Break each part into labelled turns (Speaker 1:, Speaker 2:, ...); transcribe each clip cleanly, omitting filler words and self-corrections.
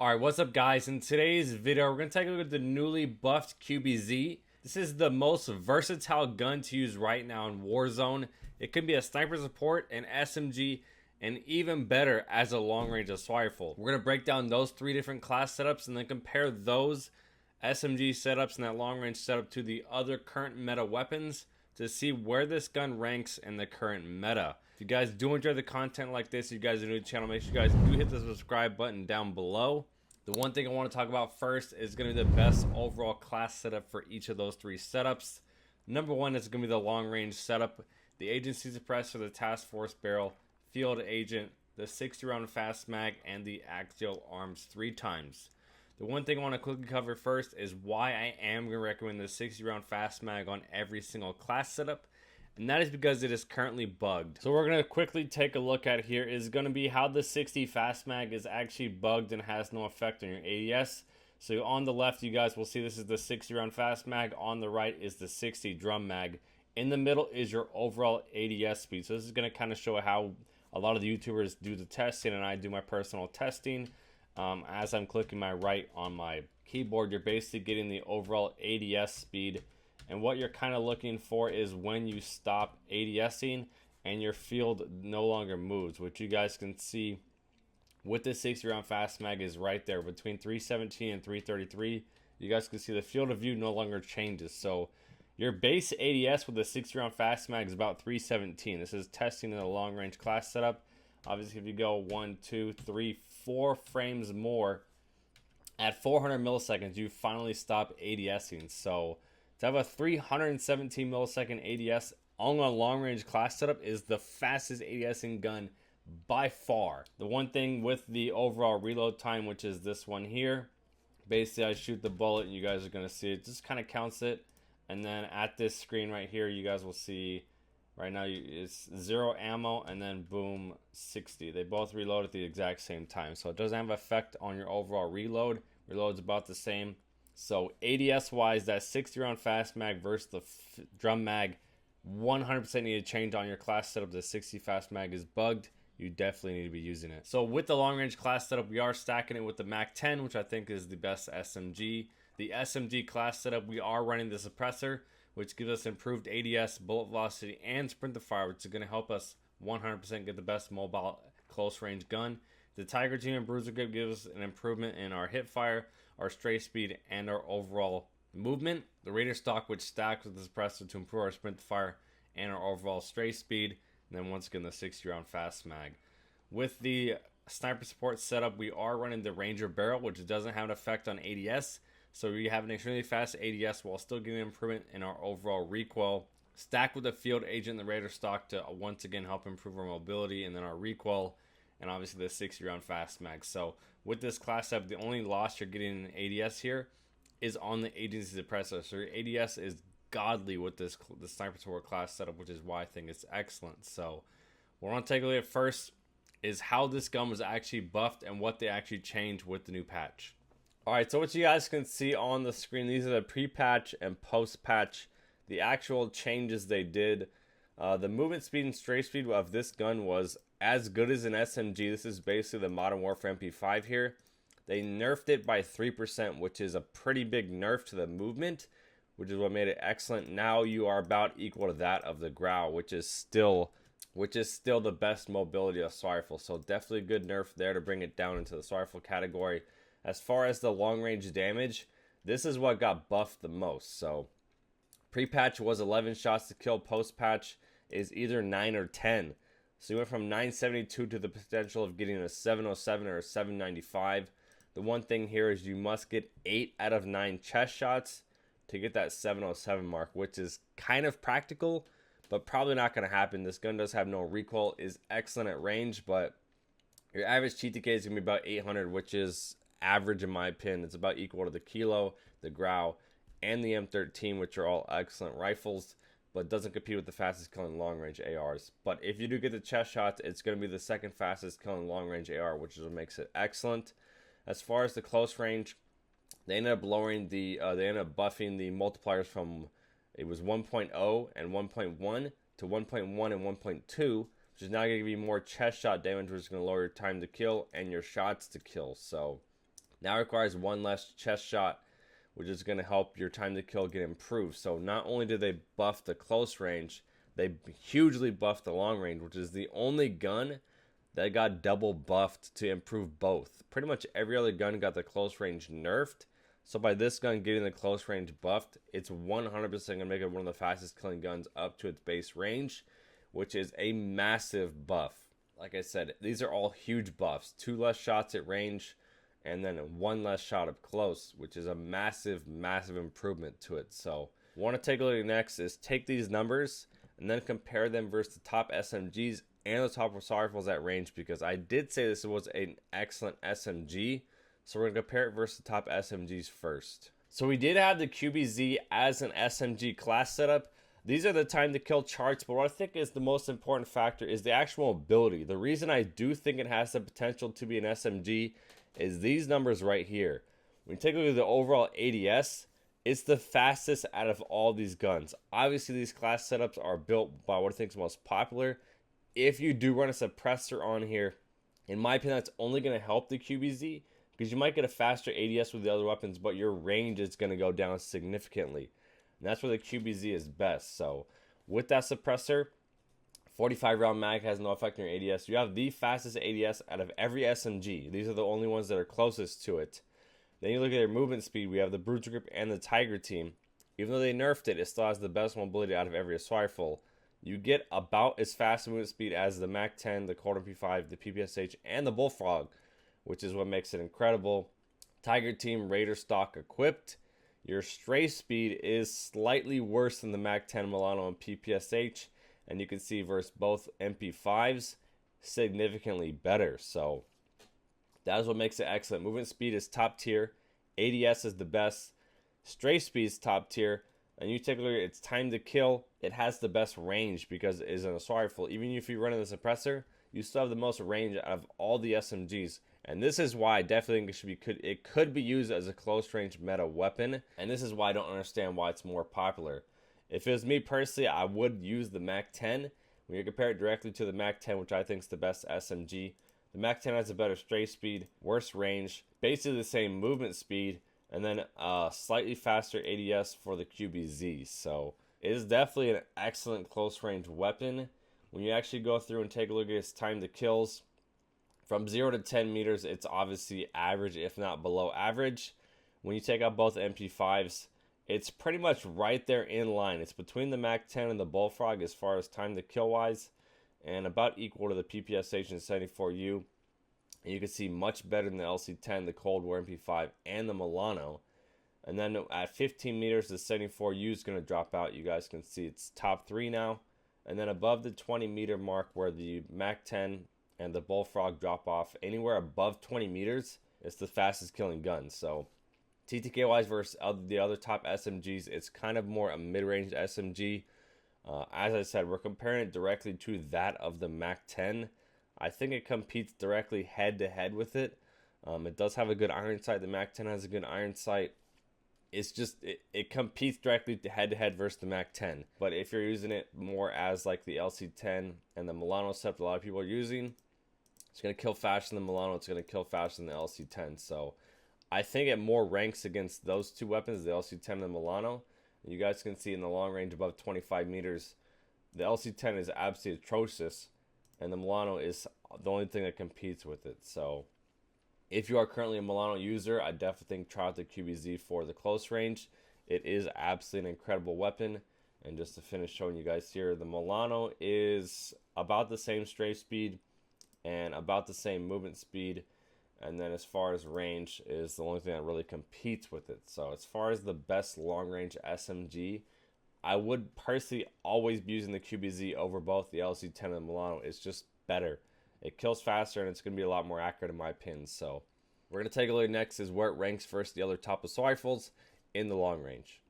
Speaker 1: Alright, what's up guys? In today's video, we're going to take a look at the newly buffed QBZ. This is the most versatile gun to use right now in Warzone. It can be a sniper support, an SMG, and even better as a long-range assault rifle. We're going to break down those three different class setups and then compare those SMG setups and that long-range setup to the other current meta weapons to see where this gun ranks in the current meta. If you guys do enjoy the content like this, you guys are new to the channel, make sure you guys do hit the subscribe button down below. The one thing I want to talk about first is going to be the best overall class setup for each of those three setups. Number one is going to be the long range setup, the agency suppressor, the task force barrel, field agent, the 60 round fast mag, and the axial arms 3 times. The one thing I want to quickly cover first is why I am going to recommend the 60 round fast mag on every single class setup. And that is because it is currently bugged. So we're going to quickly take a look at here is going to be how the 60 fast mag is actually bugged and has no effect on your ADS. So on the left, you guys will see this is the 60 round fast mag. On the right is the 60 drum mag. In the middle is your overall ADS speed. So this is going to kind of show how a lot of the YouTubers do the testing and I do my personal testing. As I'm clicking my right on my keyboard, you're basically getting the overall ADS speed. And what you're kind of looking for is when you stop ADSing and your field no longer moves, which you guys can see with the 60 round fast mag is right there between 317 and 333. You guys can see the field of view no longer changes. So your base ADS with the 60 round fast mag is about 317. This is testing in a long range class setup. Obviously, if you go 1, 2, 3, 4 frames more at 400 milliseconds, you finally stop ADSing. So to have a 317 millisecond ADS on a long range class setup is the fastest ADSing gun by far. The one thing with the overall reload time, which is this one here, basically I shoot the bullet and you guys are going to see it just kind of counts it. And then at this screen right here, you guys will see right now it's 0 ammo and then boom, 60. They both reload at the exact same time. So it doesn't have an effect on your overall reload. Reload's about the same. So ADS wise, that 60 round fast mag versus the drum mag, 100% need to change on your class setup. The 60 fast mag is bugged. You definitely need to be using it. So with the long range class setup, we are stacking it with the Mac 10, which I think is the best SMG. The SMG class setup, we are running the suppressor, which gives us improved ADS, bullet velocity, and sprint to fire, which is going to help us 100% get the best mobile close range gun. The Tiger Team and Bruiser Grip gives us an improvement in our hip fire, our stray speed, and our overall movement. The Raider stock, which stacks with the suppressor to improve our sprint to fire and our overall stray speed. And then once again, the 60 round fast mag. With the sniper support setup, we are running the Ranger barrel, which doesn't have an effect on ADS. So we have an extremely fast ADS while still getting an improvement in our overall recoil. Stacked with the field agent and the Raider stock to once again help improve our mobility and then our recoil. And obviously the 60 round fast mag. So with this class setup, the only loss you're getting in ADS here is on the agency suppressor. So your ADS is godly with the sniper support class setup, which is why I think it's excellent. So what I want to take a look at first is how this gun was actually buffed and what they actually changed with the new patch. Alright, so what you guys can see on the screen, these are the pre-patch and post-patch, the actual changes they did. The movement speed and stray speed of this gun was as good as an SMG. This is basically the Modern Warfare MP5 here. They nerfed it by 3%, which is a pretty big nerf to the movement, which is what made it excellent. Now you are about equal to that of the Growl, which is still the best mobility assault rifle. So definitely a good nerf there to bring it down into the assault rifle category. As far as the long range damage, this is what got buffed the most. So pre-patch was 11 shots to kill, post-patch is either 9 or 10. So you went from 972 to the potential of getting a 707 or a 795. The one thing here is you must get 8 out of 9 chest shots to get that 707 mark, which is kind of practical, but probably not going to happen. This gun does have no recoil, is excellent at range, but your average TTK is going to be about 800, which is average in my opinion. It's about equal to the Kilo, the Grau, and the M13, which are all excellent rifles, but doesn't compete with the fastest killing long range ARs. But if you do get the chest shots, it's going to be the second fastest killing long range AR, which is what makes it excellent. As far as the close range, they ended up lowering the they ended up buffing the multipliers from, it was 1.0 and 1.1 to 1.1 and 1.2, which is now going to give you more chest shot damage, which is going to lower your time to kill and your shots to kill. So Now it requires one less chest shot, which is going to help your time to kill get improved. So not only did they buff the close range, they hugely buffed the long range, which is the only gun that got double buffed to improve both. Pretty much every other gun got the close range nerfed. So by this gun getting the close range buffed, it's 100% going to make it one of the fastest killing guns up to its base range, which is a massive buff. Like I said, these are all huge buffs. 2 less shots at range, and then 1 less shot up close, which is a massive, massive improvement to it. So want to take a look at next is take these numbers and then compare them versus the top SMGs and the top assault rifles at range, because I did say this was an excellent SMG. So we're going to compare it versus the top SMGs first. So we did have the QBZ as an SMG class setup. These are the time to kill charts, but what I think is the most important factor is the actual ability. The reason I do think it has the potential to be an SMG is these numbers right here. When you take a look at the overall ADS, it's the fastest out of all these guns. Obviously, these class setups are built by what I think is most popular. If you do run a suppressor on here, in my opinion, that's only going to help the QBZ, because you might get a faster ADS with the other weapons, but your range is going to go down significantly. And that's where the QBZ is best. So with that suppressor, 45 round mag has no effect on your ADS. You have the fastest ADS out of every SMG. These are the only ones that are closest to it. Then you look at their movement speed. We have the Brute Grip and the Tiger Team. Even though they nerfed it, it still has the best mobility out of every assault rifle. You get about as fast a movement speed as the MAC-10, the Colt MP5, the PPSH, and the Bullfrog, which is what makes it incredible. Tiger Team, Raider stock equipped. Your stray speed is slightly worse than the MAC-10, Milano, and PPSH. And you can see versus both MP5s, significantly better. So that is what makes it excellent. Movement speed is top tier. ADS is the best. Stray speed is top tier. And you take a look at its time to kill. It has the best range because it is an assault rifle. Even if you run in the suppressor, you still have the most range out of all the SMGs. And this is why I definitely think it could be used as a close range meta weapon. And this is why I don't understand why it's more popular. If it was me personally, I would use the MAC-10. When you compare it directly to the MAC-10, which I think is the best SMG, the MAC-10 has a better stray speed, worse range, basically the same movement speed, and then a slightly faster ADS for the QBZ. So it is definitely an excellent close range weapon. When you actually go through and take a look at its time to kills, from 0 to 10 meters, it's obviously average, if not below average. When you take out both MP5s, it's pretty much right there in line. It's between the MAC-10 and the Bullfrog as far as time to kill wise, and about equal to the PPSH and 74U. And you can see much better than the LC-10, the Cold War MP5, and the Milano. And then at 15 meters, the 74U is going to drop out. You guys can see it's top 3 now. And then above the 20 meter mark where the MAC-10 and the Bullfrog drop off, anywhere above 20 meters, it's the fastest killing gun. So TTK wise versus the other top SMGs, it's kind of more a mid-range SMG. As I said, we're comparing it directly to that of the MAC-10. I think it competes directly head-to-head with it. It does have a good iron sight. The MAC-10 has a good iron sight. It's just, it competes directly head-to-head versus the MAC-10. But if you're using it more as like the LC-10 and the Milano setup a lot of people are using, it's going to kill faster than the Milano. It's going to kill faster than the LC-10. So I think it more ranks against those two weapons, the LC-10 and the Milano. You guys can see in the long range above 25 meters, the LC-10 is absolutely atrocious, and the Milano is the only thing that competes with it. So if you are currently a Milano user, I definitely think try out the QBZ for the close range. It is absolutely an incredible weapon. And just to finish showing you guys here, the Milano is about the same stray speed and about the same movement speed. And then as far as range is the only thing that really competes with it. So as far as the best long range SMG, I would personally always be using the QBZ over both the LC-10 and the Milano. It's just better. It kills faster and it's going to be a lot more accurate in my opinion. So we're going to take a look next is where it ranks versus the other top assault rifles in the long range.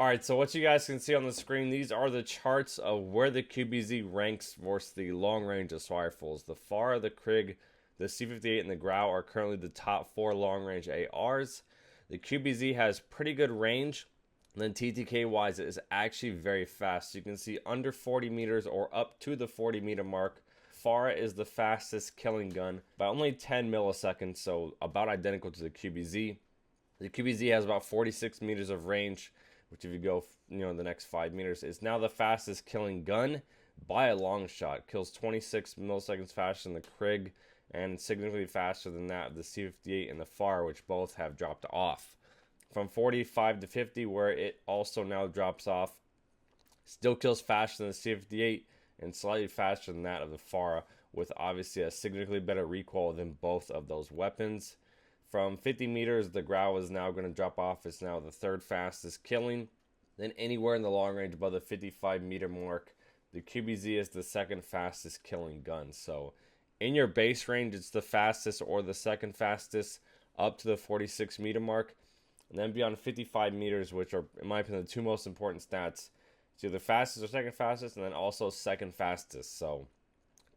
Speaker 1: Alright, so what you guys can see on the screen, these are the charts of where the QBZ ranks versus the long range assault rifles. The FAR, the Krig, the C58 and the Grau are currently the top 4 long-range ARs. The QBZ has pretty good range. And then TTK-wise, it is actually very fast. So you can see under 40 meters or up to the 40-meter mark. FARA is the fastest killing gun by only 10 milliseconds, so about identical to the QBZ. The QBZ has about 46 meters of range, which if you go, the next 5 meters, is now the fastest killing gun by a long shot. Kills 26 milliseconds faster than the Krig and significantly faster than that of the C58 and the FARA, which both have dropped off. From 45 to 50, where it also now drops off, still kills faster than the C58 and slightly faster than that of the FARA, with obviously a significantly better recoil than both of those weapons. From 50 meters, the GFUEL is now going to drop off. It's now the third fastest killing. Then anywhere in the long range above the 55 meter mark, the QBZ is the second fastest killing gun. So in your base range, it's the fastest or the second fastest up to the 46 meter mark. And then beyond 55 meters, which are, in my opinion, the two most important stats, it's either fastest or second fastest, and then also second fastest. So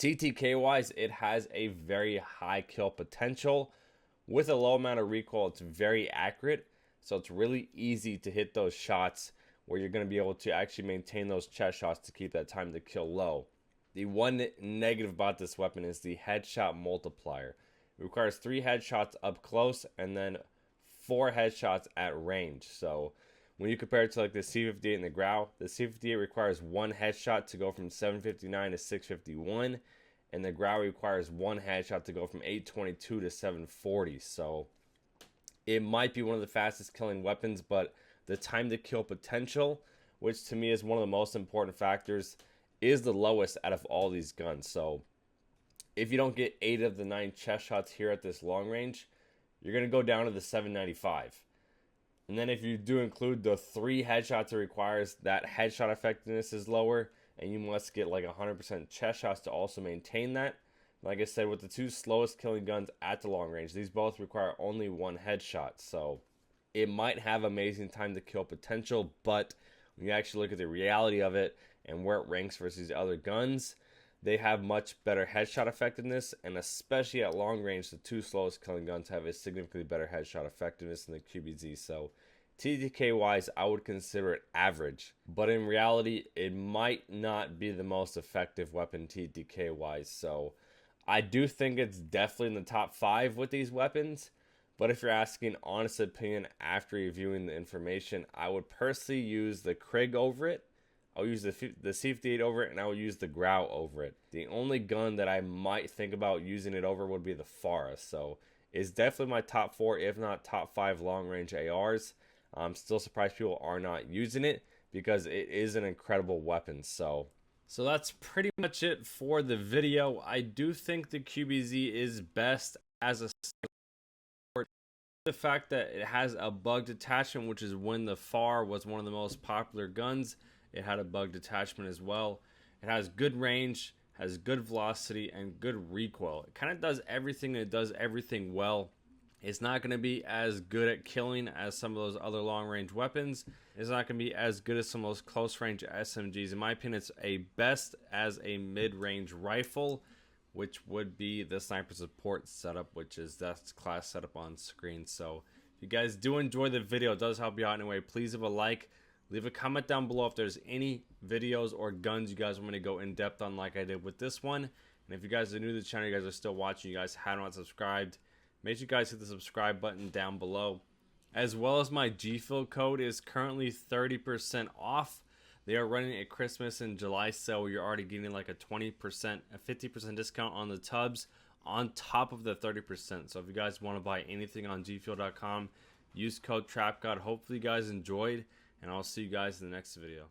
Speaker 1: TTK wise, it has a very high kill potential. With a low amount of recoil, it's very accurate. So it's really easy to hit those shots where you're going to be able to actually maintain those chest shots to keep that time to kill low. The one negative about this weapon is the headshot multiplier. It requires 3 headshots up close and then 4 headshots at range. So when you compare it to like the C58 and the GFUEL, the C58 requires 1 headshot to go from 759 to 651, and the GFUEL requires 1 headshot to go from 822 to 740. So it might be one of the fastest killing weapons, but the time to kill potential, which to me is one of the most important factors, is the lowest out of all these guns. So if you don't get 8 of the 9 chest shots here at this long range, you're going to go down to the 795. And then if you do include the 3 headshots it requires, that headshot effectiveness is lower, and you must get like 100% chest shots to also maintain that. Like I said, with the 2 slowest killing guns at the long range, these both require only 1 headshot. So it might have amazing time to kill potential, but when you actually look at the reality of it and where it ranks versus other guns, they have much better headshot effectiveness, and especially at long range, the 2 slowest killing guns have a significantly better headshot effectiveness than the QBZ. So TTK wise, I would consider it average, but in reality, it might not be the most effective weapon TTK wise. So I do think it's definitely in the top 5 with these weapons. But if you're asking honest opinion after reviewing the information, I would personally use the Krig over it. I'll use the C58 over it, and I will use the GFUEL over it. The only gun that I might think about using it over would be the FARA. So it's definitely my top 4, if not top 5 long-range ARs. I'm still surprised people are not using it because it is an incredible weapon. So that's pretty much it for the video. I do think the QBZ is best as a support. The fact that it has a bugged attachment, which is when the FAR was one of the most popular guns, it had a bugged attachment as well. It has good range, has good velocity, and good recoil. It kind of does everything, and it does everything well. It's not going to be as good at killing as some of those other long-range weapons. It's not going to be as good as some of those close-range SMGs. In my opinion, it's a best as a mid-range rifle, which would be the sniper support setup, which is that class setup on screen. So if you guys do enjoy the video, it does help you out anyway, please leave a like. Leave a comment down below if there's any videos or guns you guys want me to go in depth on like I did with this one. And if you guys are new to the channel, you guys are still watching, you guys have not subscribed, make sure you guys hit the subscribe button down below. As well as my GFUEL code is currently 30% off. They are running a Christmas and July sale where you're already getting like a 20%, a 50% discount on the tubs on top of the 30%. So if you guys want to buy anything on gfuel.com, use code Trapgod. Hopefully you guys enjoyed, and I'll see you guys in the next video.